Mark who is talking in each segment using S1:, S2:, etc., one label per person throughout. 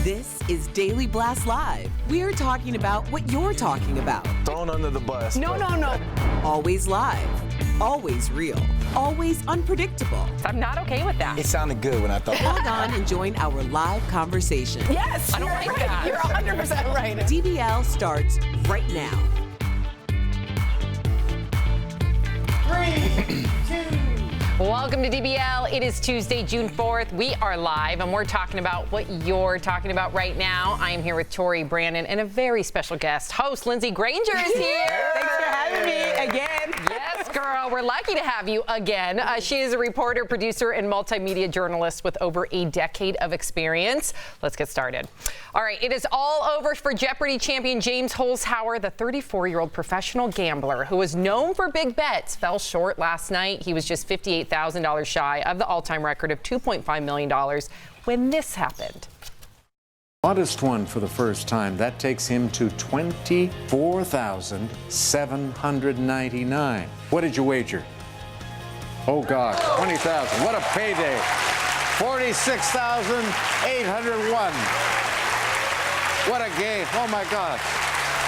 S1: This is Daily Blast Live. We're talking about what you're talking about.
S2: Thrown under the bus.
S3: No.
S1: Always live, always real, always unpredictable.
S3: I'm not okay with that.
S2: It sounded good when I thought.
S1: Log on and join our live conversation.
S3: Yes, I don't like that. You're 100% right.
S1: DBL starts right now.
S4: 3, 2.
S3: Welcome to DBL. It is Tuesday, June 4th. We are live, and we're talking about what you're talking about right now. I am here with Tori, Brandon, and a very special guest. Host Lindsay Granger is here.
S5: Thanks for having me again.
S3: Yes, girl. We're lucky to have you again. She is a reporter, producer, and multimedia journalist with over a decade of experience. Let's get started. All right, it is all over for Jeopardy champion James Holzhauer, the 34-year-old professional gambler who was known for big bets, fell short last night. He was just $58,000 shy of the all-time record of $2.5 million when this happened.
S6: Modest one for the first time. That takes him to $24,799. What did you wager? Oh, gosh, $20,000. What a payday. $46,801. What a game. Oh, my gosh.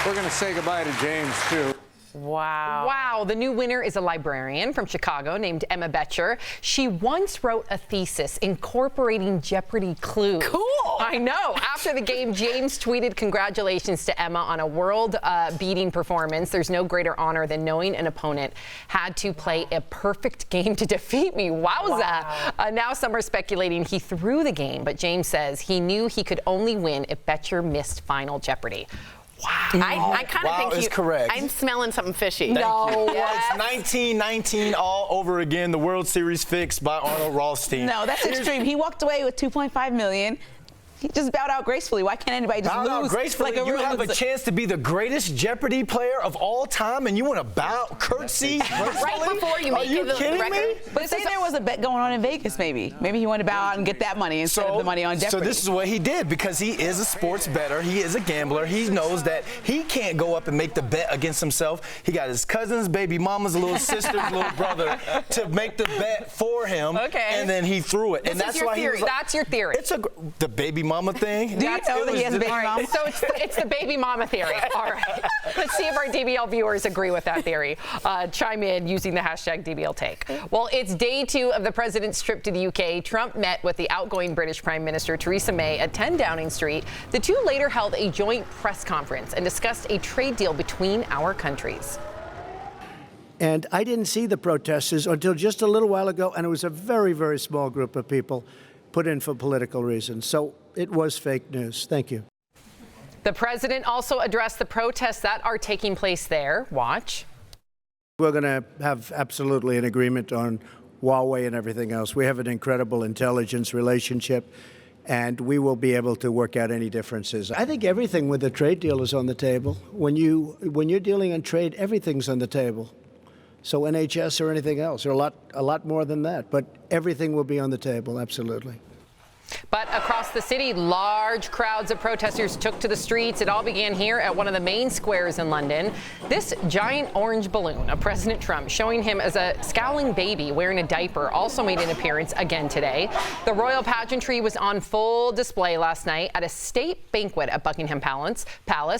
S6: We're going to say goodbye to James, too.
S3: Wow. The new winner is a librarian from Chicago named Emma Betcher. She once wrote a thesis incorporating Jeopardy clues.
S5: Cool.
S3: I know. After the game, James tweeted congratulations to Emma on a world-beating performance. There's no greater honor than knowing an opponent had to play a perfect game to defeat me. Wowza. Wow. Now some are speculating he threw the game, but James says he knew he could only win if Betcher missed Final Jeopardy. Wow.
S5: I kind of think
S2: is correct.
S5: I'm smelling something fishy.
S3: No.
S2: Yes. It's 1919 all over again. The World Series fixed by Arnold Rothstein.
S7: No, that's extreme. He walked away with $2.5 million. He just bowed out gracefully. Why can't anybody just lose?
S2: Bow out gracefully.
S7: Like
S2: you have a chance to be the greatest Jeopardy player of all time, and you want to bow curtsy gracefully?
S5: Right before you make
S2: the
S5: record.
S2: Me?
S7: But say there was a bet going on in Vegas, maybe. Maybe he wanted to bow out and get that money instead of the money on Jeopardy.
S2: So this is what he did, because he is a sports bettor. He is a gambler. He knows that he can't go up and make the bet against himself. He got his cousins, baby mamas, little sisters, little brother to make the bet for him.
S3: Okay.
S2: And then he threw it.
S3: This
S2: and
S3: is
S2: that's
S3: your
S2: why
S3: theory.
S2: he was
S3: That's your theory.
S2: It's the baby mama thing.
S7: Do you know that he has a baby mama?
S3: So it's the baby mama theory. All right. Let's see if our DBL viewers agree with that theory. Chime in using the hashtag DBLTake. Well, it's day 2 of the president's trip to the UK. Trump met with the outgoing British Prime Minister Theresa May at 10 Downing Street. The two later held a joint press conference and discussed a trade deal between our countries.
S4: And I didn't see the protesters until just a little while ago, and it was a very, very small group of people put in for political reasons. So it was fake news. Thank you.
S3: The president also addressed the protests that are taking place there. Watch.
S4: We're going to have absolutely an agreement on Huawei and everything else. We have an incredible intelligence relationship, and we will be able to work out any differences. I think everything with a trade deal is on the table. When you're dealing in trade, everything's on the table. So NHS or anything else, or a lot more than that. But everything will be on the table, absolutely.
S3: But across the city, large crowds of protesters took to the streets. It all began here at one of the main squares in London. This giant orange balloon of President Trump, showing him as a scowling baby wearing a diaper, also made an appearance again today. The royal pageantry was on full display last night at a state banquet at Buckingham Palace,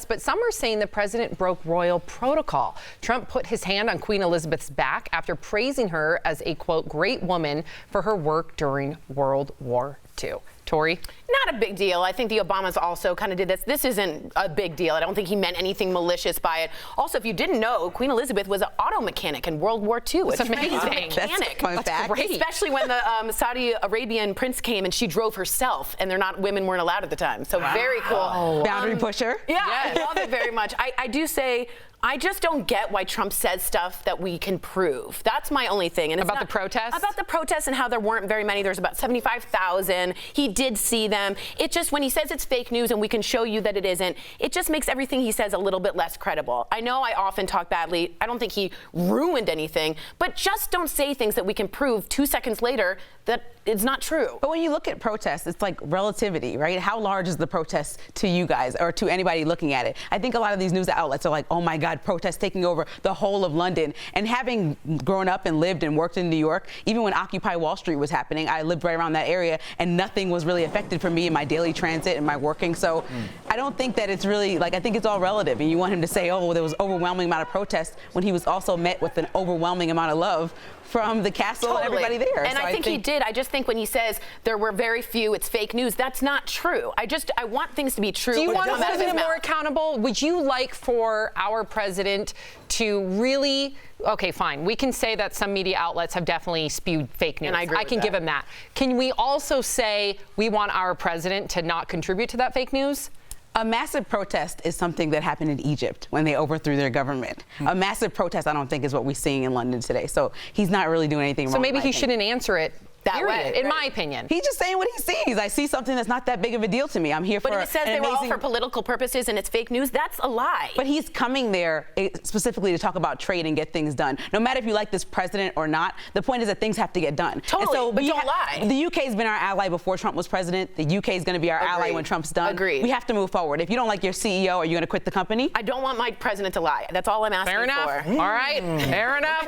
S3: but some are saying the president broke royal protocol. Trump put his hand on Queen Elizabeth's back after praising her as a, quote, great woman for her work during World War II. Tori?
S5: Not a big deal. I think the Obamas also kind of did this. This isn't a big deal. I don't think he meant anything malicious by it. Also, if you didn't know, Queen Elizabeth was an auto mechanic in World War II.
S3: That's amazing.
S7: That's
S3: great.
S5: Especially when the Saudi Arabian prince came and she drove herself, and women weren't allowed at the time. So very cool.
S7: Boundary pusher.
S5: Yeah, I love it very much. I do say, I just don't get why Trump says stuff that we can prove. That's my only thing. And it's
S3: about the protests?
S5: About the protests and how there weren't very many. There's about 75,000. He did see them. It just, when he says it's fake news and we can show you that it isn't, it just makes everything he says a little bit less credible. I know I often talk badly. I don't think he ruined anything, but just don't say things that we can prove 2 seconds later that it's not true.
S7: But when you look at protests, it's like relativity, right? How large is the protest to you guys or to anybody looking at it? I think a lot of these news outlets are like, oh my God, protests taking over the whole of London. And having grown up and lived and worked in New York, even when Occupy Wall Street was happening, I lived right around that area and nothing was really affected for me in my daily transit and my working. So I don't think that it's really, like, I think it's all relative. And you want him to say, oh, well, there was overwhelming amount of protests when he was also met with an overwhelming amount of love from the castle and everybody there.
S5: And
S7: so
S5: I think he did. I just think when he says there were very few, it's fake news, that's not true. I want things to be true.
S3: Do you want the president more accountable? Would you like for our president to really, okay, fine, we can say that some media outlets have definitely spewed fake news.
S5: And I agree
S3: I can give him that. Can we also say we want our president to not contribute to that fake news?
S7: A massive protest is something that happened in Egypt when they overthrew their government. A massive protest, I don't think, is what we're seeing in London today. So he's not really doing anything wrong.
S3: So maybe he shouldn't answer it
S5: that way,
S3: in my opinion.
S7: He's just saying what he sees. I see something that's not that big of a deal to me. I'm here for.
S5: But if it says they were all for political purposes and it's fake news, that's a lie.
S7: But he's coming there specifically to talk about trade and get things done. No matter if you like this president or not, the point is that things have to get done.
S5: Totally,
S7: so
S5: but don't lie.
S7: The UK's been our ally before Trump was president. The UK is going to be our ally when Trump's done.
S5: Agreed.
S7: We have to move forward. If you don't like your CEO, are you going to quit the company?
S5: I don't want my president to lie. That's all I'm asking
S3: Fair enough.
S5: for.
S3: All right. Fair enough.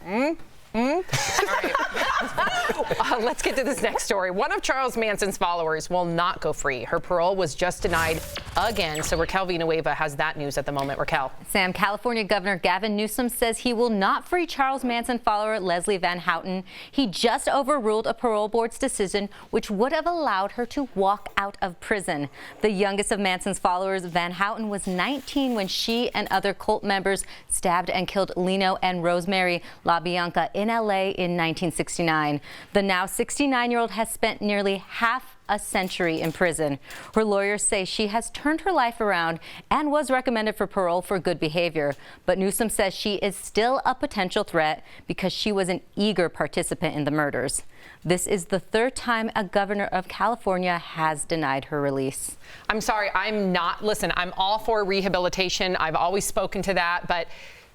S3: All right. Let's get to this next story. One of Charles Manson's followers will not go free. Her parole was just denied again. So Raquel Villanueva has that news at the moment. Raquel.
S8: Sam, California Governor Gavin Newsom says he will not free Charles Manson follower Leslie Van Houten. He just overruled a parole board's decision, which would have allowed her to walk out of prison. The youngest of Manson's followers, Van Houten, was 19 when she and other cult members stabbed and killed Lino and Rosemary LaBianca in L.A. in 1969. The now 69-year-old has spent nearly half a century in prison. Her lawyers say she has turned her life around and was recommended for parole for good behavior. But Newsom says she is still a potential threat because she was an eager participant in the murders. This is the third time a governor of California has denied her release.
S3: I'm sorry, I'm all for rehabilitation. I've always spoken to that, but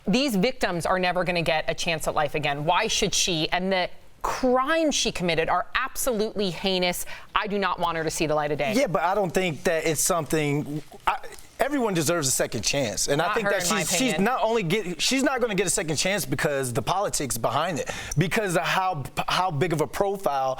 S3: these victims are never going to get a chance at life again. Why should she? And the crimes she committed are absolutely heinous. I do not want her to see the light of day.
S2: Yeah, but I don't think that it's something. Everyone deserves a second chance, and I think that she's not going to get a second chance because the politics behind it, because of how big of a profile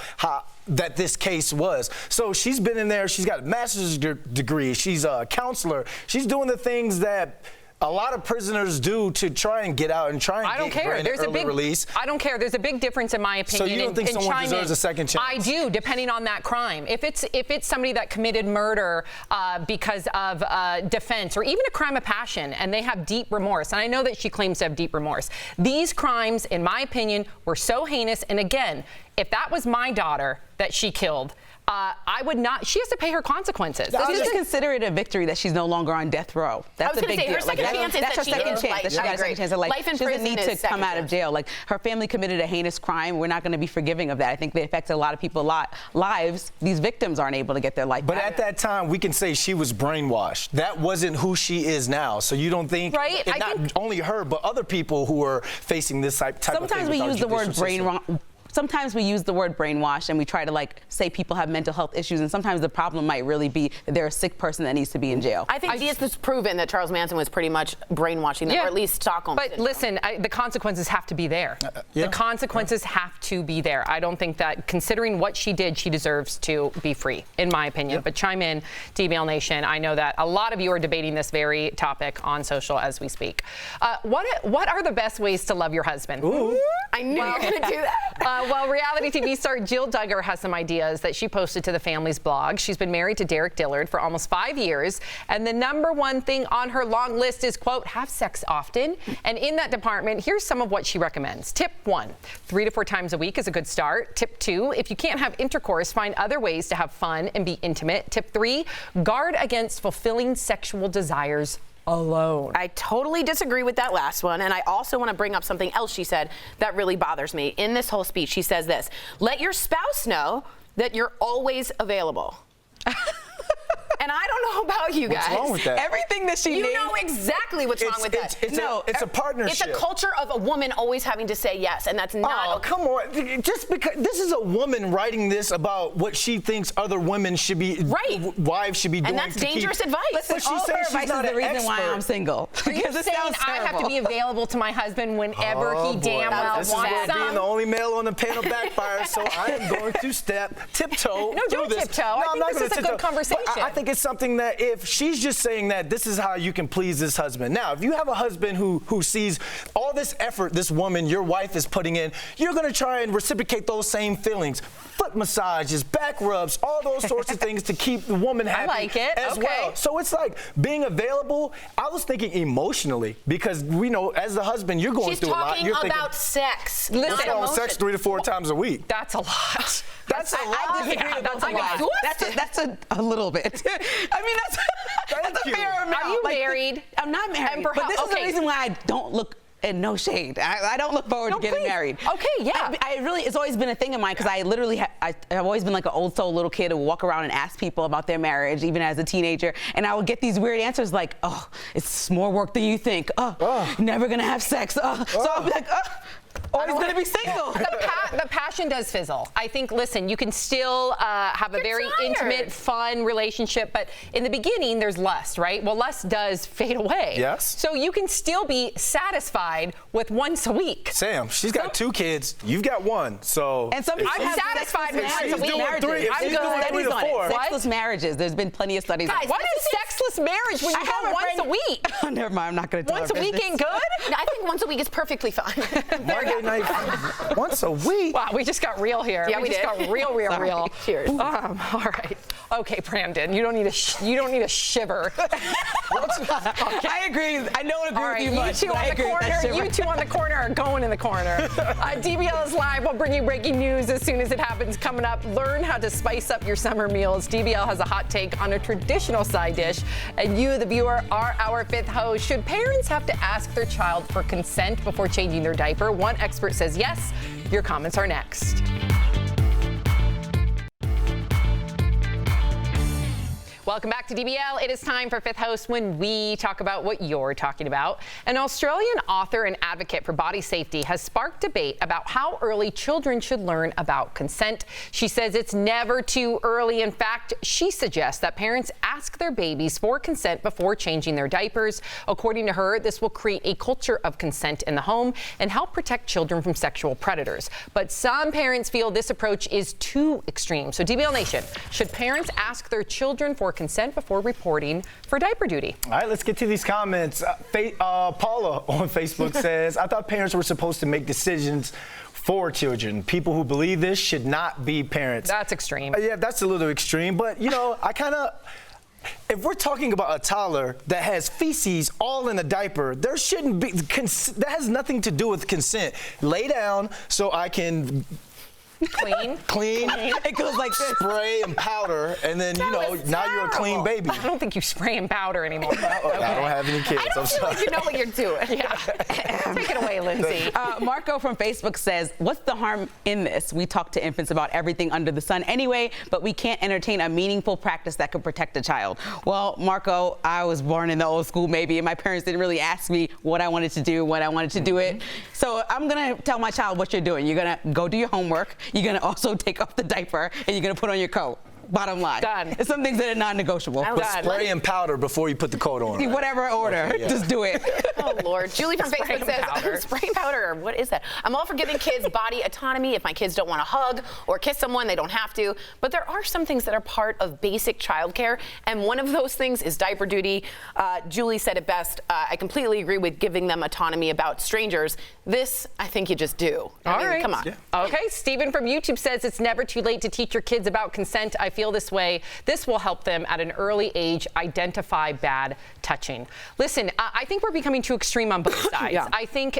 S2: that this case was. So she's been in there. She's got a master's degree. She's a counselor. She's doing the things that a lot of prisoners do to try and get out and try and get early release.
S3: I don't care. There's a big difference in my opinion.
S2: So you don't think someone deserves a second chance?
S3: I do, depending on that crime. If it's somebody that committed murder because of defense or even a crime of passion and they have deep remorse, and I know that she claims to have deep remorse. These crimes, in my opinion, were so heinous. And again, if that was my daughter that she killed, I would not. She has to pay her consequences.
S7: You should consider it a victory that she's no longer on death row. That's a big deal.
S5: Her second chance is
S7: that's her second chance. That she got a second chance at life.
S5: Life in prison
S7: doesn't need to come out of jail. Like, her family committed a heinous crime. We're not going to be forgiving of that. I think they affected a lot of people's lives. These victims aren't able to get their life back.
S2: But at that time, we can say she was brainwashed. That wasn't who she is now. So you don't think,
S3: right?
S2: Not only her, but other people who are facing this type of thing.
S7: Sometimes we use the word brainwash. Sometimes we use the word brainwash and we try to say people have mental health issues, and sometimes the problem might really be that they're a sick person that needs to be in jail.
S5: I think this has proven that Charles Manson was pretty much brainwashing them, or at least Stockholm.
S3: But listen, the consequences have to be there. The consequences have to be there. I don't think that, considering what she did, she deserves to be free, in my opinion. But chime in, DBL Nation. I know that a lot of you are debating this very topic on social as we speak. What are the best ways to love your husband?
S5: Ooh. I knew you were going to do that.
S3: Well, reality TV star Jill Duggar has some ideas that she posted to the family's blog. She's been married to Derek Dillard for almost 5 years, and the #1 thing on her long list is, quote, have sex often. And in that department, here's some of what she recommends. Tip 1, 3 to 4 times a week is a good start. Tip 2, if you can't have intercourse, find other ways to have fun and be intimate. Tip 3, guard against fulfilling sexual desires alone.
S5: I totally disagree with that last one, and I also want to bring up something else she said that really bothers me. In this whole speech, she says this: let your spouse know that you're always available. And I don't don't know about you guys.
S2: What's wrong with that?
S7: Everything that she
S5: You
S7: named,
S5: know exactly what's wrong with that.
S2: It's a partnership.
S5: It's a culture of a woman always having to say yes, and that's not.
S2: Oh, come on. Just because this is a woman writing this about what she thinks other women should be, wives should be doing.
S5: And that's dangerous advice.
S7: Listen,
S2: But she
S7: all
S2: says
S7: her
S2: she's
S7: advice
S2: not
S7: is
S2: an
S7: the reason why
S2: expert.
S7: I'm single.
S3: Are you
S7: Because it
S3: saying
S7: sounds
S3: I have to
S7: terrible.
S3: be available to my husband whenever he damn well
S2: This is
S3: wants
S2: where being
S3: some?
S2: the only male on the panel backfires, so I am going to tiptoe
S3: No,
S2: through
S3: don't
S2: this.
S3: tiptoe. I
S2: I'm
S3: think
S2: not
S3: this
S2: gonna
S3: is a good
S2: tiptoe.
S3: conversation.
S2: But I think it's something that if she's just saying that this is how you can please this husband. Now, if you have a husband who sees all this effort this woman, your wife, is putting in, you're going to try and reciprocate those same feelings. Foot massages, back rubs, all those sorts of things to keep the woman happy
S3: like it.
S2: as
S3: Okay.
S2: well. So it's like being available. I was thinking emotionally because we know as the husband, you're going
S5: She's
S2: through a lot.
S5: talking
S2: You're
S5: about sex.
S3: Listen,
S5: not
S2: thinking
S5: emotion.
S2: sex 3 to 4 times a week.
S3: That's a lot.
S2: That's a lot.
S7: I disagree
S3: Yeah,
S7: with
S3: that's
S7: both
S3: a
S7: of you
S3: lot.
S7: guys. That's a little bit. I mean, that's a
S2: you.
S7: fair amount.
S3: Are you
S7: Like,
S3: married?
S7: I'm not married.
S3: And
S7: But this is the
S3: okay.
S7: reason why I don't look. And no shade. I don't look forward
S3: No,
S7: to getting
S3: please.
S7: married.
S3: Okay, yeah.
S7: I really, it's always been a thing of mine because I literally, I've always been like an old soul little kid who would walk around and ask people about their marriage, even as a teenager. And I would get these weird answers like, oh, it's more work than you think. Oh, never gonna have sex. So I'll be like, always gonna be single.
S3: The passion does fizzle. I think, listen, you can still have a very intimate, fun relationship, but in the beginning, there's lust, right? Well, lust does fade away.
S2: Yes.
S3: So you can still be satisfied with once a week.
S2: Sam, she's got 2 kids. You've got 1. So
S7: And some people
S3: I'm
S7: have
S3: satisfied with
S7: sexless
S3: once a week.
S7: marriages.
S2: If
S3: I'm
S2: she's
S3: good.
S2: doing 3 to
S7: Studies on it.
S2: 4.
S7: Sexless marriages. There's been plenty of studies on
S5: Guys,
S7: it.
S3: What is sexless marriage when you
S7: I
S3: go
S7: have
S3: once a
S7: friend-
S3: week?
S7: Oh, never mind. I'm not going to tell
S3: Once a
S7: her
S3: week
S7: business.
S3: ain't good?
S5: I think once a week is perfectly fine.
S2: Monday night, once a week.
S3: Wow, we just got real here.
S5: Yeah, we
S3: just
S5: did.
S3: got real.
S5: Sorry. Cheers.
S3: All right. Okay, Brandon, you don't need a shiver.
S7: I agree. I don't agree
S3: All right,
S7: with you much.
S3: two
S7: but I
S3: on the
S7: agree with that
S3: corner.
S7: shiver.
S3: You 2 on the corner are going in the corner. DBL is live. We'll bring you breaking news as soon as it happens. Coming up, learn how to spice up your summer meals. DBL has a hot take on a traditional side dish, and you, the viewer, are our 5th host. Should parents have to ask their child for consent before changing their diaper? One expert says yes. Your comments are next. Welcome back to DBL. It is time for 5th Host when we talk about what you're talking about. An Australian author and advocate for body safety has sparked debate about how early children should learn about consent. She says it's never too early. In fact, she suggests that parents ask their babies for consent before changing their diapers. According to her, this will create a culture of consent in the home and help protect children from sexual predators. But some parents feel this approach is too extreme. So DBL Nation, should parents ask their children for consent before reporting for diaper duty?
S2: All right, let's get to these comments. Paula on Facebook says, I thought parents were supposed to make decisions for children. People who believe this should not be parents.
S3: That's extreme.
S2: Yeah, that's a little extreme, but you know, if we're talking about a toddler that has feces all in a diaper, there shouldn't be, that has nothing to do with consent. Lay down so I can clean.
S7: It goes like this.
S2: Spray and powder, and then, you know,
S3: was
S2: now you're a clean baby.
S3: I don't think you spray and powder anymore.
S2: I don't have any kids.
S5: I don't feel like you know what you're doing.
S3: Yeah. Take it away, Lindsay.
S7: Marco from Facebook says, what's the harm in this? We talk to infants about everything under the sun anyway, but we can't entertain a meaningful practice that could protect a child. Well, Marco, I was born in the old school maybe, and my parents didn't really ask me what I wanted to do, when I wanted to do it. So I'm going to tell my child what you're doing. You're going to go do your homework. You're going to also take off the diaper, and you're going to put on your coat. Bottom line.
S3: Done.
S7: It's some things that are non-negotiable.
S2: But spray and powder before you put the coat on.
S7: Whatever order, just do it.
S5: Oh, Lord. Julie from
S3: Spray
S5: Facebook
S3: powder.
S5: says, spray powder, what is that? I'm all for giving kids body autonomy. If my kids don't want to hug or kiss someone, they don't have to. But there are some things that are part of basic childcare, and one of those things is diaper duty. Julie said it best. I completely agree with giving them autonomy about strangers. This, I think you just do. I mean, come on.
S2: Yeah.
S3: Okay, Stephen from YouTube says it's never too late to teach your kids about consent. I feel this way. This will help them at an early age identify bad touching. Listen, I think we're becoming too too extreme on both sides.
S5: Yeah.
S3: I think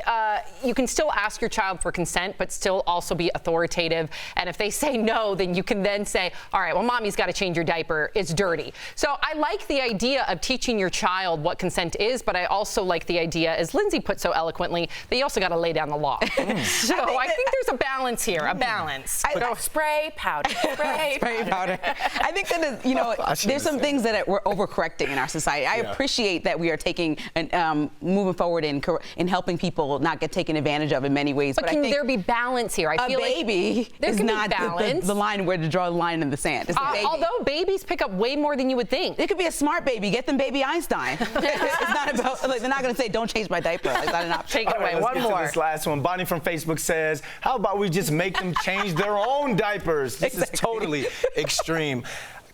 S3: you can still ask your child for consent, but still also be authoritative. And if they say no, then you can then say, all right, well, mommy's got to change your diaper. It's dirty. So I like the idea of teaching your child what consent is, but I also like the idea, as Lindsay put so eloquently, that you also got to lay down the law. So I think there's a balance here, a balance.
S5: Spray powder. Spray
S7: powder. I think that, you know, there's some things that we're overcorrecting in our society. I appreciate that we are taking and moving forward in helping people not get taken advantage of in many ways.
S3: But can there be balance here? I feel like
S7: baby is not the line where to draw the line in the sand. It's a baby.
S3: Although babies pick up way more than you would think.
S7: It could be a smart baby. Get them baby Einstein. It's not about, like, they're not going to say, don't change my diaper. It's not an option.
S3: Take it away.
S2: Let's
S3: One
S2: get
S3: more.
S2: to this last one. Bonnie from Facebook says, how about we just make them change their own diapers? This is totally extreme.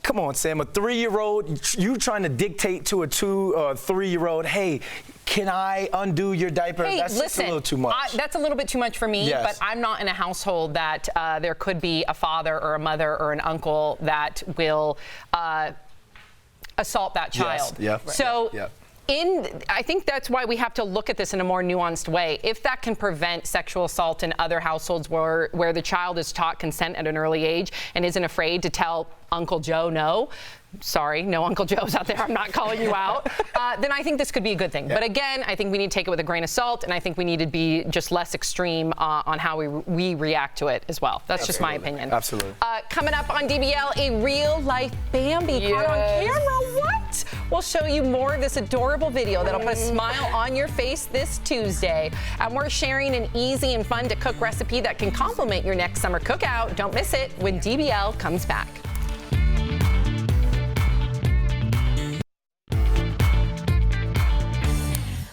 S2: Come on, Sam, a 3-year-old, you trying to dictate to a 2 or 3-year-old, hey, can I undo your diaper?
S3: Hey,
S2: that's just a little too much.
S3: That's a little bit too much for me, but I'm not in a household that there could be a father or a mother or an uncle that will assault that child. I think that's why we have to look at this in a more nuanced way. If that can prevent sexual assault in other households where the child is taught consent at an early age and isn't afraid to tell Uncle Joe no, sorry, no Uncle Joes out there, I'm not calling you out, then I think this could be a good thing. But again, I think we need to take it with a grain of salt, and I think we need to be just less extreme on how we react to it as well. That's just my opinion.
S2: Absolutely.
S3: Coming up on DBL, a real-life Bambi caught on camera. What? We'll show you more of this adorable video that'll put a smile on your face this Tuesday. And we're sharing an easy and fun-to-cook recipe that can complement your next summer cookout. Don't miss it when DBL comes back.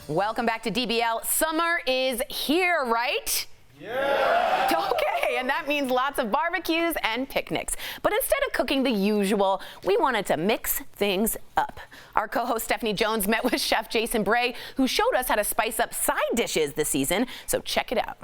S3: Welcome back to DBL. Summer is here, right? Yeah. Okay, and that means lots of barbecues and picnics. But instead of cooking the usual, we wanted to mix things up. Our co-host Stephanie Jones met with Chef Jason Bray, who showed us how to spice up side dishes this season. So check it out.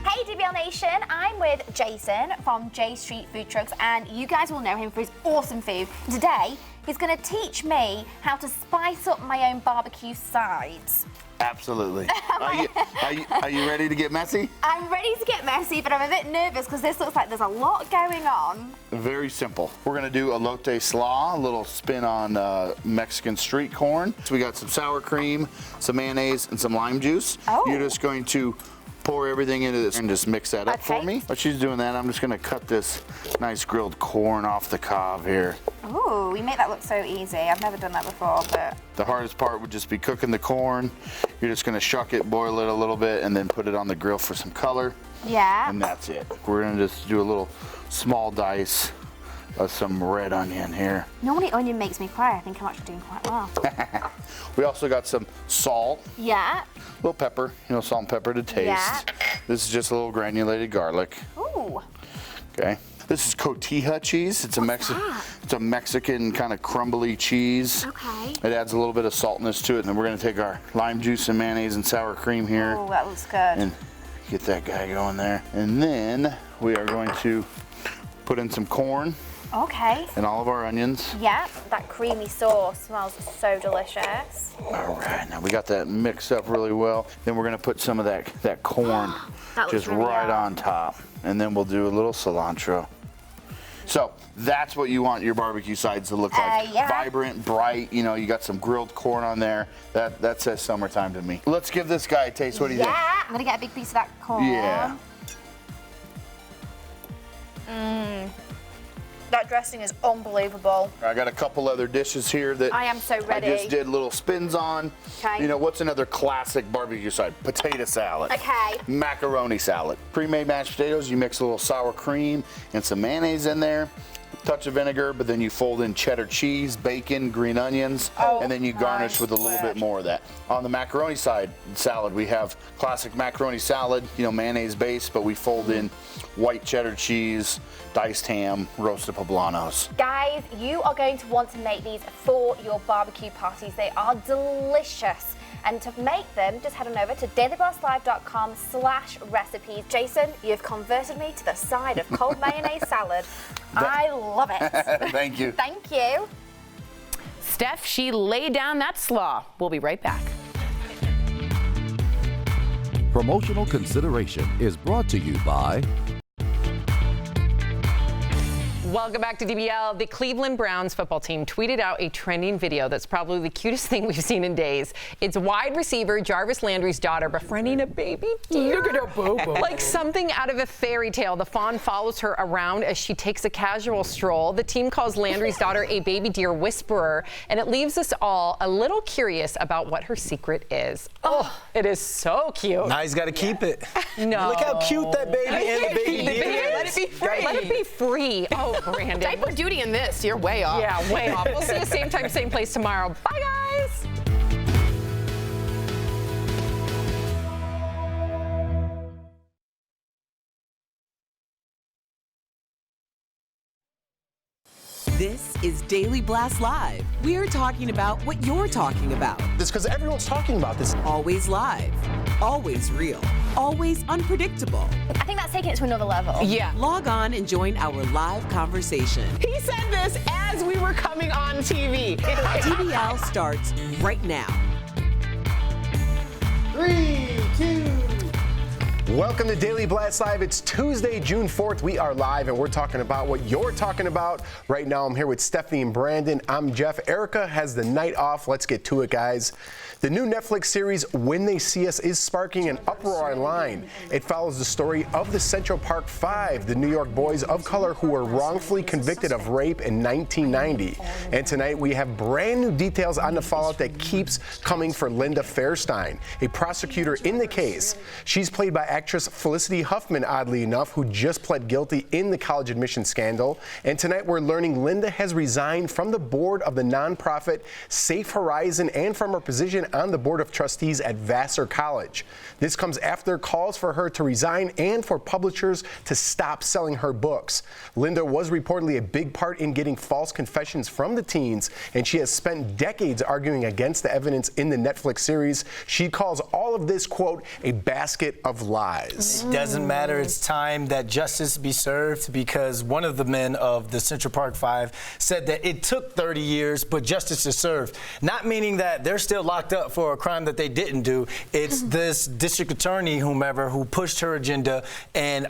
S9: Hey DBL Nation, I'm with Jason from J Street Food Trucks, and you guys will know him for his awesome food. Today, he's going to teach me how to spice up my own barbecue sides.
S10: Absolutely. Are you ready to get messy?
S9: I'm ready to get messy, but I'm a bit nervous because this looks like there's a lot going on.
S10: Very simple. We're going to do elote slaw, a little spin on Mexican street corn. So we got some sour cream, some mayonnaise, and some lime juice. Oh. You're just going to pour everything into this and just mix that up for me. While she's doing that, I'm just going to cut this nice grilled corn off the cob here.
S9: Ooh, we make that look so easy. I've never done that before, but...
S10: The hardest part would just be cooking the corn. You're just going to shuck it, boil it a little bit, and then put it on the grill for some color.
S9: Yeah.
S10: And that's it. We're going to just do a little small dice of some red onion here.
S9: Normally onion makes me cry. I think I'm actually doing quite well.
S10: We also got some salt.
S9: Yeah.
S10: A little pepper, salt and pepper to taste. Yeah. This is just a little granulated garlic.
S9: Ooh.
S10: Okay. This is cotija cheese. It's a Mexican kind of crumbly cheese.
S9: Okay.
S10: It adds a little bit of saltness to it, and then we're going to take our lime juice and mayonnaise and sour cream here.
S9: Oh, that looks good.
S10: And get that guy going there. And then we are going to put in some corn.
S9: Okay.
S10: And all of our onions.
S9: Yeah, that creamy sauce smells so delicious.
S10: All right, now we got that mixed up really well. Then we're gonna put some of that corn just really right on top. And then we'll do a little cilantro. So that's what you want your barbecue sides to look like.
S9: Yeah.
S10: Vibrant, bright, you got some grilled corn on there. That says summertime to me. Let's give this guy a taste. What do you think?
S9: Yeah, I'm gonna get a big piece of that corn.
S10: Yeah.
S9: That dressing is unbelievable.
S10: I got a couple other dishes here that
S9: I am so ready.
S10: I just did little spins on.
S9: Okay.
S10: What's another classic barbecue side? Potato salad.
S9: Okay.
S10: Macaroni salad. Pre-made mashed potatoes, you mix a little sour cream and some mayonnaise in there. Touch of vinegar, but then you fold in cheddar cheese, bacon, green onions, and then you garnish with a little bit more of that. On the macaroni side salad, we have classic macaroni salad, mayonnaise based, but we fold in white cheddar cheese, diced ham, roasted poblanos.
S9: Guys, you are going to want to make these for your barbecue parties. They are delicious. And to make them, just head on over to dailybosslive.com/recipes. Jason, you've converted me to the side of cold mayonnaise salad. I love it.
S10: Thank you.
S9: Thank you.
S5: Steph, she laid down that slaw. We'll be right back.
S11: Promotional consideration is brought to you by...
S3: Welcome back to DBL. The Cleveland Browns football team tweeted out a trending video that's probably the cutest thing we've seen in days. It's wide receiver Jarvis Landry's daughter befriending a baby deer. Look at her boo-boo. Like something out of a fairy tale. The fawn follows her around as she takes a casual stroll. The team calls Landry's daughter a baby deer whisperer, and it leaves us all a little curious about what her secret is. Oh, it is so cute.
S2: Now he's got to keep it.
S3: No.
S2: Look how cute that baby and the baby deer is.
S3: Let it be free. Let it be free. Oh, Brandon.
S5: Diaper duty in this, you're way off.
S3: Yeah, way off. We'll see you same time, same place tomorrow. Bye, guys.
S1: This is Daily Blast Live. We're talking about what you're talking about.
S12: It's because everyone's talking about this.
S1: Always live, always real, always unpredictable.
S9: I think that's taking it to another level.
S3: Yeah.
S1: Log on and join our live conversation.
S7: He said this as we were coming on TV.
S1: DBL starts right now.
S12: 3, 2. Welcome to Daily Blast Live. It's Tuesday, June 4th. We are live, and we're talking about what you're talking about. Right now, I'm here with Stephanie and Brandon. I'm Jeff. Erica has the night off. Let's get to it, guys. The new Netflix series, When They See Us, is sparking an uproar online. It follows the story of the Central Park Five, the New York boys of color who were wrongfully convicted of rape in 1990. And tonight, we have brand new details on the fallout that keeps coming for Linda Fairstein, a prosecutor in the case. She's played by actress Felicity Huffman, oddly enough, who just pled guilty in the college admission scandal. And tonight, we're learning Linda has resigned from the board of the nonprofit Safe Horizon and from her position on the board of trustees at Vassar College. This comes after calls for her to resign and for publishers to stop selling her books. Linda was reportedly a big part in getting false confessions from the teens, and she has spent decades arguing against the evidence in the Netflix series. She calls all of this, quote, a basket of lies.
S2: It doesn't matter. It's time that justice be served, because one of the men of the Central Park Five said that it took 30 years, but justice is served. Not meaning that they're still locked up for a crime that they didn't do. It's this district attorney, whomever, who pushed her agenda and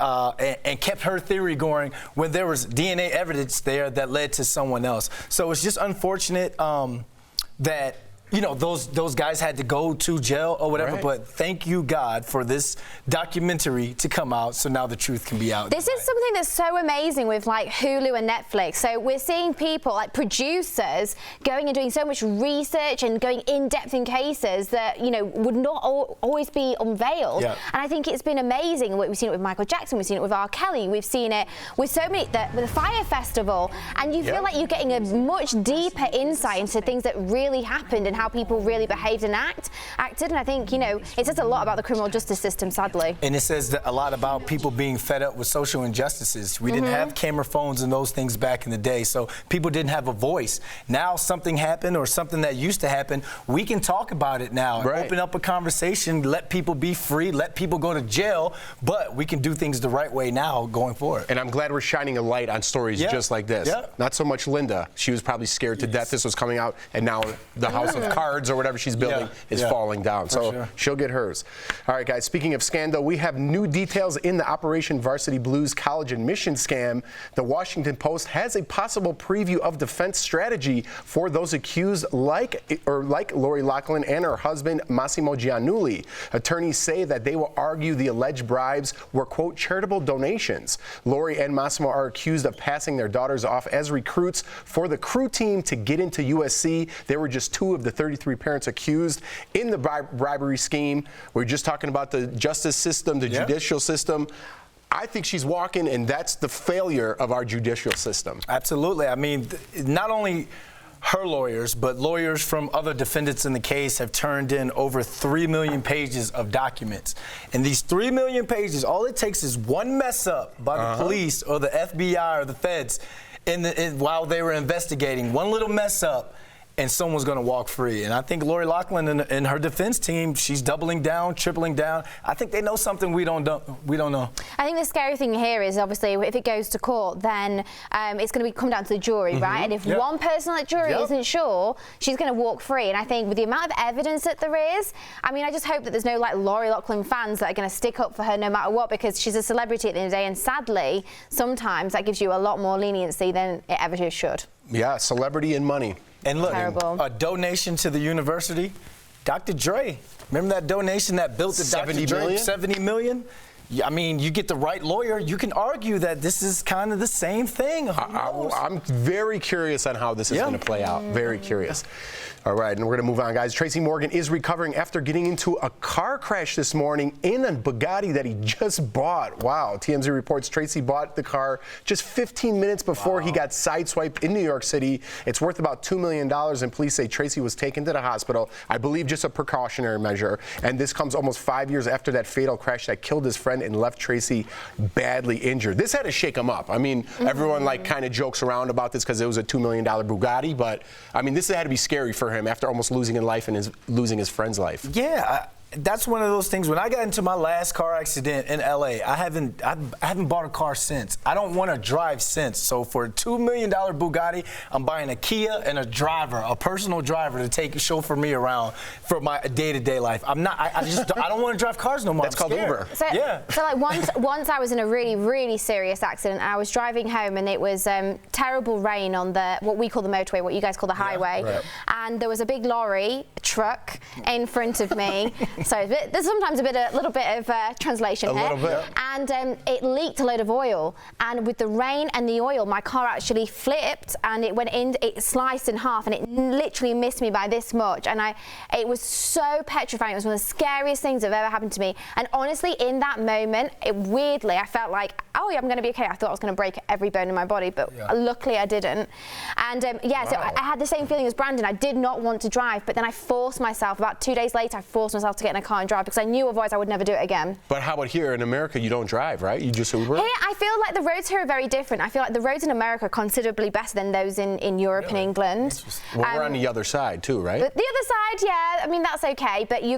S2: kept her theory going when there was DNA evidence there that led to someone else. So it's just unfortunate that, you know, those guys had to go to jail or whatever, right. But thank you, God, for this documentary to come out, so now the truth can be out.
S9: This is something that's so amazing with like Hulu and Netflix. So we're seeing people like producers going and doing so much research and going in depth in cases that, you know, would not always be unveiled. Yeah. And I think it's been amazing. We've seen it with Michael Jackson, we've seen it with R. Kelly, we've seen it with so many, the Fire Festival, and you feel like you're getting a much deeper insight into things that really happened and how people really behaved and acted. And I think, you know, it says a lot about the criminal justice system, sadly.
S2: And it says a lot about people being fed up with social injustices. We didn't have camera phones and those things back in the day, so people didn't have a voice. Now something happened, or something that used to happen, we can talk about it now. Right. Open up a conversation, let people be free, let people go to jail, but we can do things the right way now going forward.
S12: And I'm glad we're shining a light on stories just like this. Not so much Linda. She was probably scared to death this was coming out, and now the House of Cards or whatever she's building is falling down. So she'll get hers. All right, guys, speaking of scandal, we have new details in the Operation Varsity Blues college admission scam. The Washington Post has a possible preview of defense strategy for those accused, like Lori Loughlin and her husband, Massimo Giannulli. Attorneys say that they will argue the alleged bribes were, quote, charitable donations. Lori and Massimo are accused of passing their daughters off as recruits for the crew team to get into USC. They were just two of the 33 parents accused in the bribery scheme. We're just talking about the justice system, the judicial system. I think she's walking, and that's the failure of our judicial system.
S2: Absolutely. I mean, not only her lawyers, but lawyers from other defendants in the case have turned in over 3 million pages of documents. And these 3 million pages, all it takes is one mess up by the police or the FBI or the feds while they were investigating. One little mess up, and someone's going to walk free. And I think Lori Loughlin and her defense team, she's doubling down, tripling down. I think they know something we don't know.
S9: I think the scary thing here is obviously if it goes to court, then it's going to come down to the jury, right? And if one person on that jury isn't sure, she's going to walk free. And I think with the amount of evidence that there is, I mean, I just hope that there's no like Lori Loughlin fans that are going to stick up for her no matter what, because she's a celebrity at the end of the day. And sadly, sometimes that gives you a lot more leniency than it ever should.
S12: Yeah, celebrity and money.
S2: And look,
S9: Terrible.
S2: a donation to the university. Dr. Dre, remember that donation that built the Dr. Dre? 70 million? I mean, you get the right lawyer, you can argue that this is kind of the same thing.
S12: I'm very curious on how this is going to play out. Very curious. All right, and we're going to move on, guys. Tracy Morgan is recovering after getting into a car crash this morning in a Bugatti that he just bought. Wow. TMZ reports Tracy bought the car just 15 minutes before he got sideswiped in New York City. It's worth about $2 million, and police say Tracy was taken to the hospital, I believe just a precautionary measure. And this comes almost 5 years after that fatal crash that killed his friend and left Tracy badly injured. This had to shake him up. I mean, everyone like kind of jokes around about this because it was a $2 million Bugatti, but I mean, this had to be scary for him after almost losing his life and losing his friend's life.
S2: Yeah, that's one of those things. When I got into my last car accident in LA, I haven't bought a car since. I don't want to drive since. So for a $2 million Bugatti, I'm buying a Kia and a driver, a personal driver to chauffeur me around for my day-to-day life. I don't want to drive cars no more.
S12: That's called Uber.
S9: So like once I was in a really, really serious accident. I was driving home and it was terrible rain on what we call the motorway, what you guys call the highway. Right. And there was a big lorry, a truck in front of me. So there's sometimes a little bit of translation here. A little bit. And it leaked a load of oil. And with the rain and the oil, my car actually flipped and it went in, it sliced in half, and it literally missed me by this much. And it was so petrifying. It was one of the scariest things that have ever happened to me. And honestly, in that moment, weirdly, I felt like, oh, yeah, I'm going to be okay. I thought I was going to break every bone in my body, but luckily I didn't. And so I had the same feeling as Brandon. I did not want to drive, but then I forced myself, about 2 days later, I forced myself to get in a car and drive because I knew otherwise I would never do it again.
S12: But how about here in America, you don't drive, right? You just Uber?
S9: Here, I feel like the roads here are very different. I feel like the roads in America are considerably better than those in Europe and England.
S12: Well, we're on the other side too, right?
S9: The other side, yeah, I mean, that's okay, but your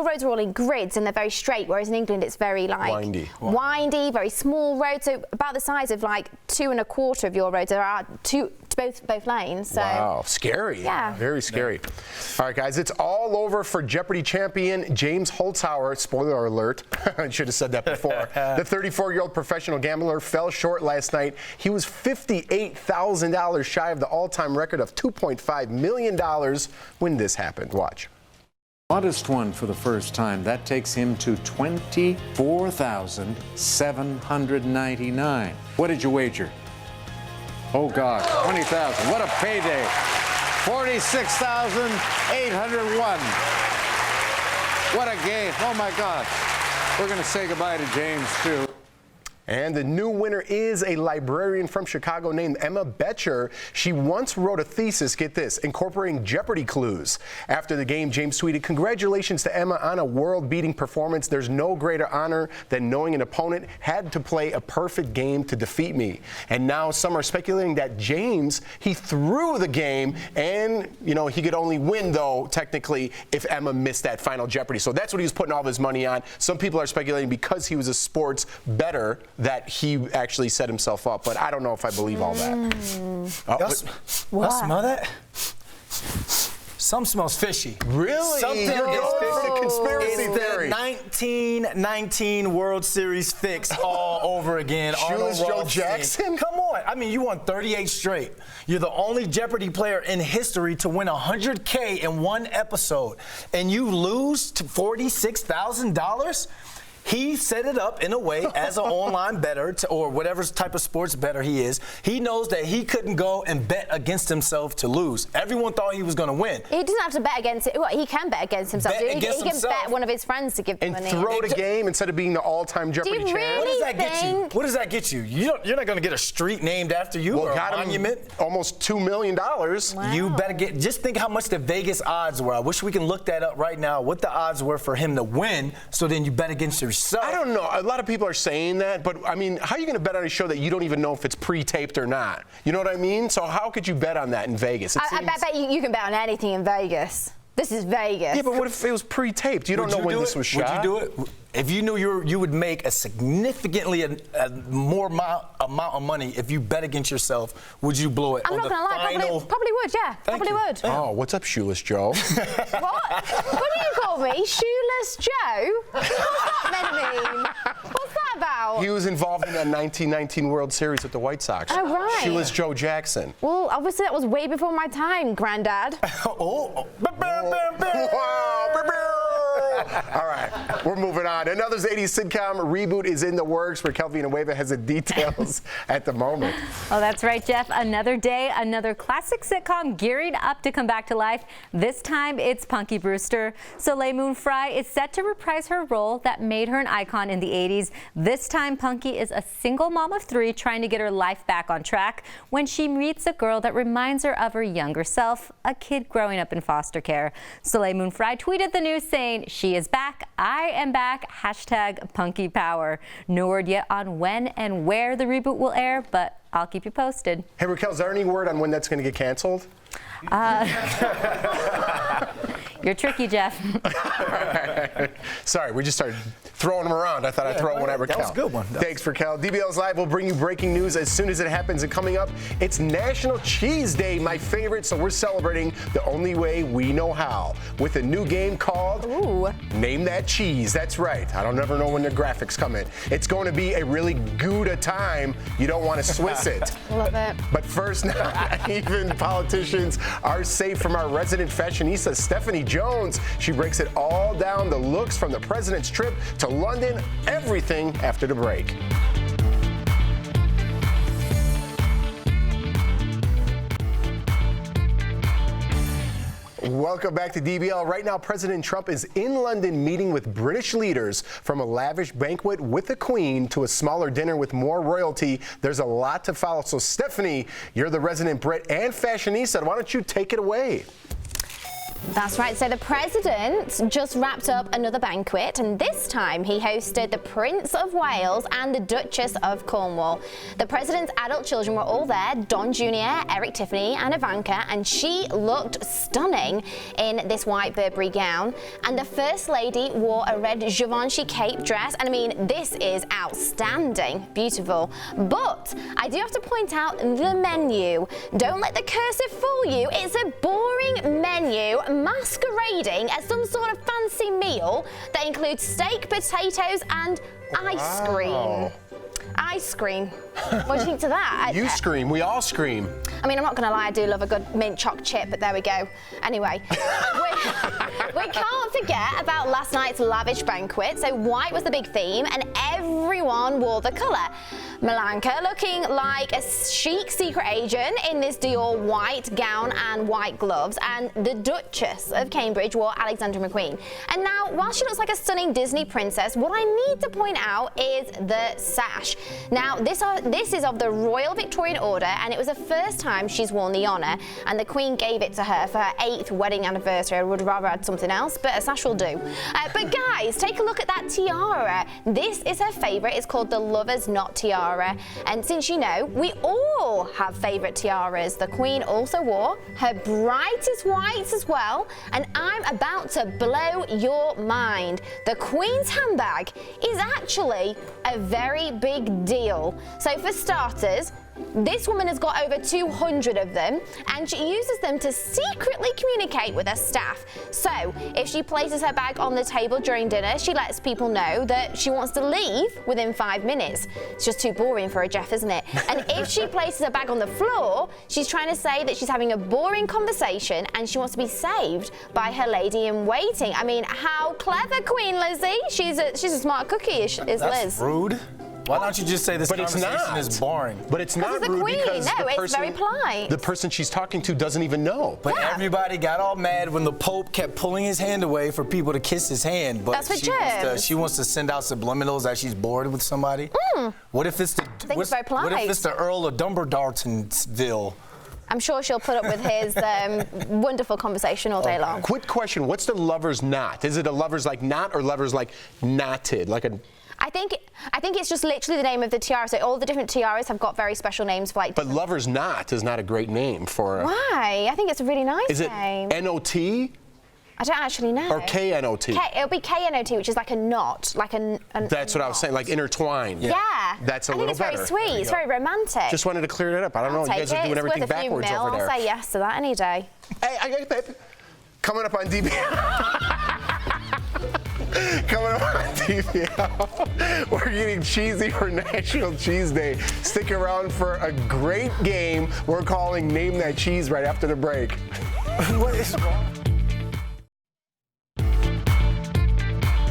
S9: roads are all in grids and they're very straight, whereas in England it's very like windy, very small roads, so about the size of like 2 1/4 of your roads. There are both lanes. So.
S12: Wow, scary.
S9: Yeah.
S12: Very scary. All right, guys, it's all over for Jeopardy champion James Holzhauer. Spoiler alert. I should have said that before. The 34-year-old professional gambler fell short last night. He was $58,000 shy of the all-time record of $2.5 million when this happened. Watch.
S6: Modest one for the first time. That takes him to $24,799. What did you wager? Oh, God, 20,000. What a payday. 46,801. What a game. Oh, my God. We're going to say goodbye to James, too.
S12: And the new winner is a librarian from Chicago named Emma Betcher. She once wrote a thesis, get this, incorporating Jeopardy clues. After the game, James tweeted, "Congratulations to Emma on a world-beating performance. There's no greater honor than knowing an opponent had to play a perfect game to defeat me." And now some are speculating that James, he threw the game and, you know, he could only win, though, technically, if Emma missed that final Jeopardy. So that's what he was putting all of his money on. Some people are speculating because he was a sports bettor that he actually set himself up, but I don't know if I believe all that.
S2: Y'all smell that? Something smells fishy.
S12: Really?
S2: Something is fishy.
S12: Conspiracy theory.
S2: The 1919 World Series fix all over again.
S12: Shoeless Joe Jackson?
S2: Come on. I mean, you won 38 straight. You're the only Jeopardy player in history to win $100K in one episode, and you lose to $46,000? He set it up in a way as an online bettor or whatever type of sports bettor he is. He knows that he couldn't go and bet against himself to lose. Everyone thought he was going to win.
S9: He doesn't have to bet against it. Well, he can bet against himself. He can bet one of his friends to give him money.
S12: And throw the game instead of being the all-time Jeopardy champ.
S9: Really
S2: what does that get you? What does that get you? You're not going to get a street named after you or a monument.
S12: Almost $2 million.
S9: Wow.
S2: You better get. Just think how much the Vegas odds were. I wish we can look that up right now. What the odds were for him to win. So then you bet against yourself.
S12: I don't know. A lot of people are saying that, but I mean, how are you going to bet on a show that you don't even know if it's pre-taped or not? You know what I mean? So how could you bet on that in Vegas?
S9: I bet you can bet on anything in Vegas. This is Vegas.
S12: Yeah, but what if it was pre-taped? You don't know when this was shot.
S2: Would you do it? If you knew you would make a significantly more amount of money if you bet against yourself, would you blow it?
S9: I'm not going to lie, probably would, yeah. Probably would.
S12: Oh, what's up, Shoeless Joe?
S9: What? What do you call me? Shoeless Joe? What's that meant to mean? What's that about?
S12: He was involved in that 1919 World Series with the White Sox.
S9: Oh, right.
S12: Shoeless Joe Jackson.
S9: Well, obviously that was way before my time, Granddad.
S12: Wow. All right, we're moving on. Another 80s sitcom reboot is in the works, where Kelvin Nueva has the details at the moment.
S8: Oh, that's right, Jeff. Another day, another classic sitcom gearing up to come back to life. This time, it's Punky Brewster. Soleil Moon Frye is set to reprise her role that made her an icon in the 80s. This time, Punky is a single mom of 3 trying to get her life back on track when she meets a girl that reminds her of her younger self, a kid growing up in foster care. Soleil Moon Frye tweeted the news saying, "She is back. I am back. #Punky Power." No word yet on when and where the reboot will air, but I'll keep you posted.
S12: Hey, Raquel, is there any word on when that's going to get canceled?
S8: You're tricky, Jeff.
S12: Sorry, we just started throwing them around. I thought I'd throw one at Raquel.
S2: That was a good one.
S12: Thanks, Raquel. DBL's Live will bring you breaking news as soon as it happens. And coming up, it's National Cheese Day, my favorite. So we're celebrating the only way we know how with a new game called Name That Cheese. That's right. I don't ever know when the graphics come in. It's going to be a really Gouda time. You don't want to Swiss it.
S9: Love it.
S12: But first, not even politicians are safe from our resident fashionista, Stephanie Jones. She breaks it all down, the looks from the president's trip to London, everything after the break. Welcome back to DBL. Right now, President Trump is in London meeting with British leaders, from a lavish banquet with the Queen to a smaller dinner with more royalty. There's a lot to follow. So, Stephanie, you're the resident Brit and fashionista. Why don't you take it away?
S9: That's right. So the president just wrapped up another banquet, and this time he hosted the Prince of Wales and the Duchess of Cornwall. The president's adult children were all there: Don Jr., Eric, Tiffany, and Ivanka, and she looked stunning in this white Burberry gown. And the First Lady wore a red Givenchy cape dress, and I mean, this is outstanding, beautiful. But I do have to point out the menu. Don't let the cursive fool you. It's a boring menu masquerading as some sort of fancy meal that includes steak, potatoes, and ice cream. Ice cream. What do you think to that?
S12: You scream. We all scream.
S9: I mean, I'm not going to lie, I do love a good mint choc chip, but there we go. Anyway, we can't forget about last night's lavish banquet. So white was the big theme, and everyone wore the colour. Malanka looking like a chic secret agent in this Dior white gown and white gloves, and the Duchess of Cambridge wore Alexander McQueen. And now, while she looks like a stunning Disney princess, what I need to point out is the sash. Now, this is of the Royal Victorian Order, and it was the first time she's worn the honour, and the Queen gave it to her for her 8th wedding anniversary. I would rather add something else, but a sash will do. But guys, take a look at that tiara. This is her favourite. It's called the Lover's Knot Tiara. And since you know, we all have favourite tiaras. The Queen also wore her brightest whites as well, and I'm about to blow your mind. The Queen's handbag is actually a very big deal. So for starters, this woman has got over 200 of them, and she uses them to secretly communicate with her staff. So if she places her bag on the table during dinner, she lets people know that she wants to leave within 5 minutes. It's just too boring for a Jeff, isn't it? And if she places her bag on the floor, she's trying to say that she's having a boring conversation and she wants to be saved by her lady in waiting. I mean, how clever, Queen Lizzie. She's a smart cookie, is Liz.
S2: That's rude. Why don't you just say this conversation is boring?
S12: But it's not rude
S9: Queen.
S12: because
S9: no,
S12: the person,
S9: it's very polite.
S12: The person she's talking to doesn't even know.
S2: But everybody got all mad when the Pope kept pulling his hand away for people to kiss his hand. But
S9: that's what
S2: she wants to send out subliminals that she's bored with somebody. What if it's the
S9: very polite.
S2: What if it's the Earl of Dumbartonville?
S9: I'm sure she'll put up with his wonderful conversation all day long.
S12: Quick question, what's the lover's knot? Is it a lover's like knot or lover's like knotted? Like a...
S9: I think it's just literally the name of the tiara. So all the different tiaras have got very special names for like.
S12: But lover's knot is not a great name for.
S9: Why? I think it's a really nice name.
S12: Is it N-O-T?
S9: I don't actually know.
S12: Or K-N-O-T?
S9: It'll be K-N-O-T, which is like a knot, like a.
S12: That's what I was saying, like intertwined.
S9: Yeah.
S12: That's a little better.
S9: I think it's very sweet. It's very romantic.
S12: Just wanted to clear that up. I don't know. You guys are doing everything backwards over there.
S9: I'll say yes to that any day.
S12: Hey, I got that. Coming up on DBL. Coming up on DBL, we're getting cheesy for National Cheese Day. Stick around for a great game we're calling Name That Cheese right after the break. What is wrong?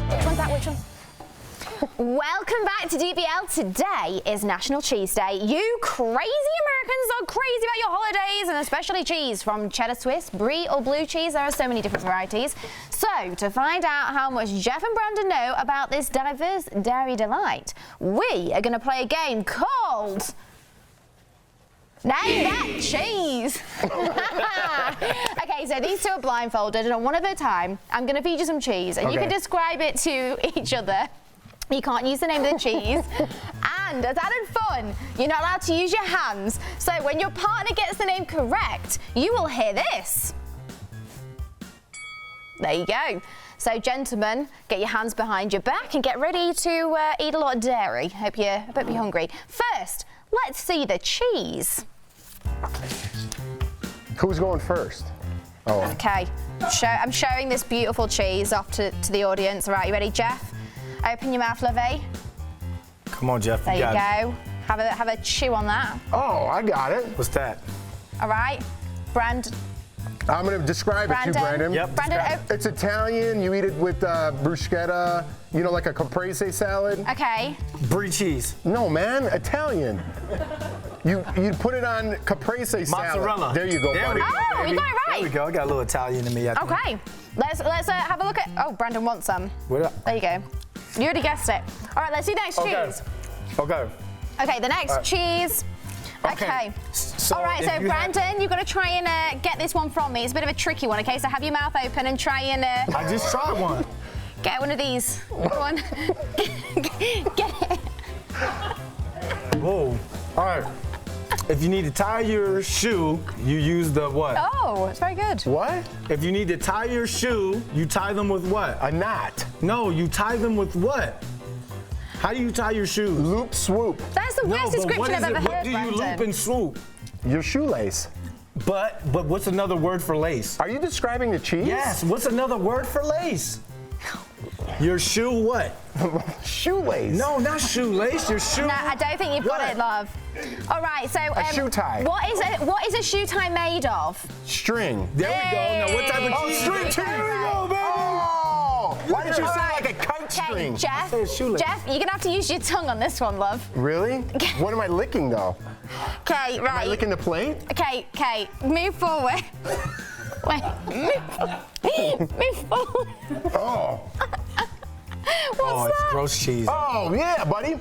S9: Which one's that? Which one? Welcome back to DBL. Today is National Cheese Day. You crazy Americans are crazy about your holidays and especially cheese. From cheddar Swiss, brie or blue cheese, there are so many different varieties. So to find out how much Jeff and Brandon know about this diverse dairy delight, we are going to play a game called Name That Cheese. Okay, so these two are blindfolded and one at a time, I'm going to feed you some cheese and you can describe it to each other. You can't use the name of the cheese. And as added fun, you're not allowed to use your hands. So when your partner gets the name correct, you will hear this. There you go. So gentlemen, get your hands behind your back and get ready to eat a lot of dairy. Hope you're hungry. First, let's see the cheese.
S12: Who's going first? Oh.
S9: Okay, I'm showing this beautiful cheese off to the audience. All right, you ready, Jeff? Open your mouth, lovey.
S2: Come on, Jeff.
S9: There you go. Have a chew on that.
S12: Oh, I got it.
S2: What's that?
S9: All right, Brandon.
S12: I'm going to describe it to you, Brandon.
S2: Yep.
S9: Brandon,
S12: it's Italian. You eat it with bruschetta, you know, like a caprese salad.
S9: Okay.
S2: Brie cheese.
S12: No, man, Italian. You put it on caprese salad.
S2: Mozzarella.
S12: There you go, buddy.
S9: Oh, you got it right.
S2: There we go. I got a little Italian in me. I think.
S9: Okay. Let's have a look at. Oh, Brandon wants some.
S2: What up?
S9: There you go. You already guessed it. All right, let's do the next cheese.
S2: Okay.
S9: Okay, the next cheese. Okay.
S2: So
S9: all right, so Brandon, you've got to try and get this one from me. It's a bit of a tricky one, okay? So have your mouth open and try and.
S2: I just tried one.
S9: Get one of these. Go on. Get it.
S2: Whoa. All right. If you need to tie your shoe, you use the what?
S9: Oh, it's very good.
S12: What?
S2: If you need to tie your shoe, you tie them with what?
S12: A knot.
S2: No, you tie them with what? How do you tie your shoes?
S12: Loop swoop.
S9: That's the worst description I've ever heard,
S2: What do you loop and swoop?
S12: Your shoelace.
S2: But what's another word for lace?
S12: Are you describing the cheese?
S2: Yes, what's another word for lace? Your shoe what?
S12: Shoelace.
S2: No, not shoelace, your shoe.
S9: No, I don't think you've got it, love. All right, so
S12: a shoe tie.
S9: What is a shoe tie made of?
S12: String.
S2: There we go. Now what type of cheese?
S12: String too. There we go, baby. Oh, why did you say like a kite string?
S9: Jeff, you're gonna have to use your tongue on this one, love.
S12: Really? What am I licking though?
S9: Okay, right.
S12: Am I licking the plate?
S9: Okay, move forward. Wait, move forward.
S12: Oh.
S9: What's
S2: it's
S9: that?
S2: gross cheese.
S12: Oh, yeah, buddy.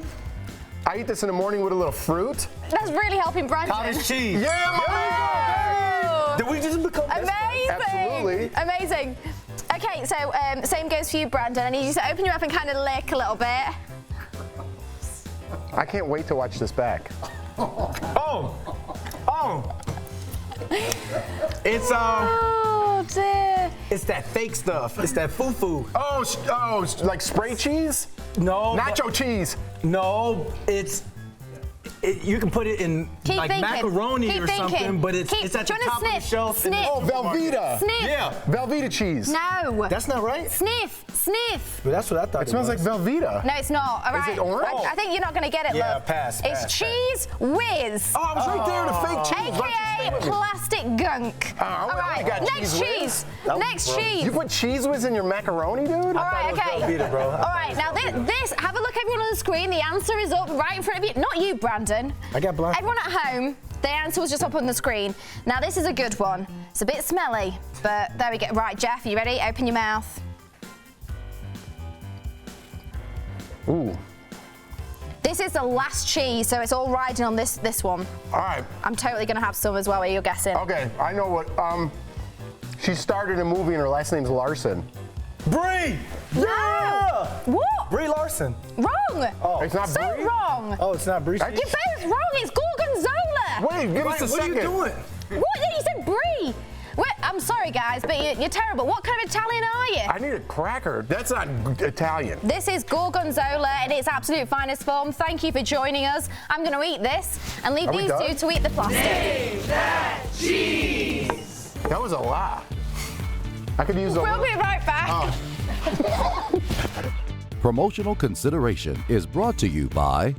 S12: I eat this in the morning with a little fruit.
S9: That's really helping Brandon.
S2: Cottage cheese.
S12: Yeah,
S2: Did we just become
S9: amazing?
S12: Absolutely.
S9: Amazing. Okay, so same goes for you, Brandon. I need you to open your mouth and kind of lick a little bit.
S12: I can't wait to watch this back.
S2: Oh. It's
S9: Oh dear.
S2: It's that fake stuff. It's that foo-foo.
S12: Oh, like spray cheese?
S2: No.
S12: Nacho cheese.
S2: No, you can put it in
S9: Keep
S2: like
S9: thinking.
S2: macaroni
S9: Keep
S2: or
S9: thinking.
S2: something, but it's at the top of the shelf.
S9: Sniff.
S12: Oh, Velveeta.
S9: Sniff.
S2: Yeah.
S12: Velveeta cheese.
S9: No.
S2: That's not right.
S9: Sniff.
S2: But that's what I thought.
S12: It smells like Velveeta.
S9: No, it's not. All right.
S12: Is it orange?
S9: I think you're not going to get it,
S2: Yeah,
S9: love.
S2: pass.
S9: It's cheese whiz.
S2: Oh, I was right there, the fake cheese.
S9: AKA plastic gunk. All right. Next cheese. Next cheese.
S12: You put cheese whiz in your macaroni, dude?
S9: All right, okay.
S2: Velveeta, bro.
S9: All right, now this, have a look, everyone on the screen. The answer is up right in front of you. Not you, Brandon.
S2: I got blind.
S9: Everyone at home, the answer was just up on the screen. Now, this is a good one. It's a bit smelly, but there we go. Right, Jeff, you ready? Open your mouth.
S12: Ooh.
S9: This is the last cheese, so it's all riding on this one.
S12: All right.
S9: I'm totally gonna have some as well. Are you guessing?
S12: Okay, I know what. She starred in a movie and her last name's Larson.
S2: Brie!
S9: Yeah! What?
S2: Brie Larson.
S9: Wrong!
S2: Oh,
S12: it's not
S9: So
S12: Brie?
S9: wrong!
S2: Oh, it's not Brie.
S9: You're both wrong. It's gorgonzola.
S12: Wait, give us a
S2: What
S12: second.
S2: are you doing?
S9: What? You said Brie. Wait, I'm sorry, guys, but you're terrible. What kind of Italian are you?
S12: I need a cracker. That's not Italian.
S9: This is gorgonzola in its absolute finest form. Thank you for joining us. I'm going to eat this and leave these two to eat the plastic.
S13: Name that cheese.
S12: That was a lot. I could use a
S9: We'll be right back.
S11: Promotional consideration is brought to you by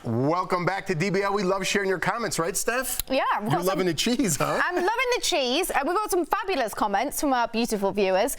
S12: Welcome back to DBL. We love sharing your comments, right, Steph?
S9: Yeah.
S12: You're loving the cheese, huh?
S9: I'm loving the cheese. We've got some fabulous comments from our beautiful viewers.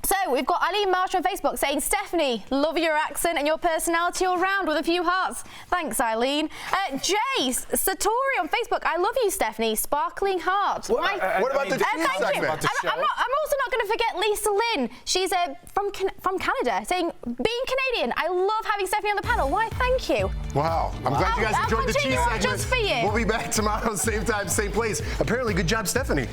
S9: So we've got Eileen Marsh on Facebook saying, Stephanie, love your accent and your personality all round with a few hearts. Thanks, Eileen. Jace Satori on Facebook, I love you, Stephanie. Sparkling heart.
S12: What about the cheese
S9: thank you.
S12: segment?
S9: I'm also not going to forget Lisa Lynn. She's from Canada saying, being Canadian, I love having Stephanie on the panel. Why, thank you.
S12: Wow. I'm glad you guys
S9: I'll
S12: enjoyed the cheese
S9: continue on
S12: segment.
S9: just for you.
S12: We'll be back tomorrow, same time, same place. Apparently, good job, Stephanie.